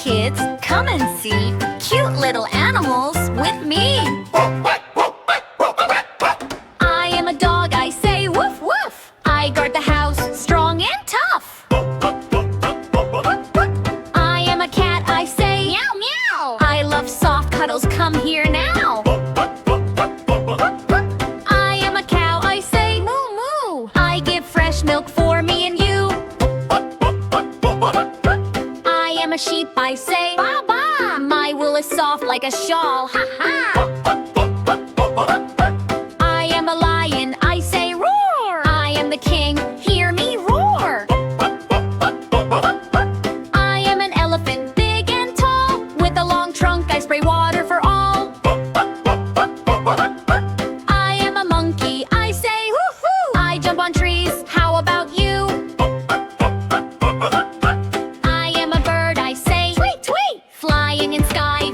kids, come and see cute little animals with me. I am a dog, I say woof woof. I guard the house, strong and tough. I am a cat, I say meow meow. I love soft cuddles, come here now. I am a cow, I say moo moo. I give fresh milk for me and you. I am a sheep, I say ba ba. My wool is soft like a shawl, ha ha. I am a lion, I say roar. I am the king, hear me roar. I am an elephant, big and tall. With a long trunk, I spray water for all. I am a monkey, I say hoo-hoo. I jump on trees, how about you? I am a bird, I say tweet tweet. Flying in sky,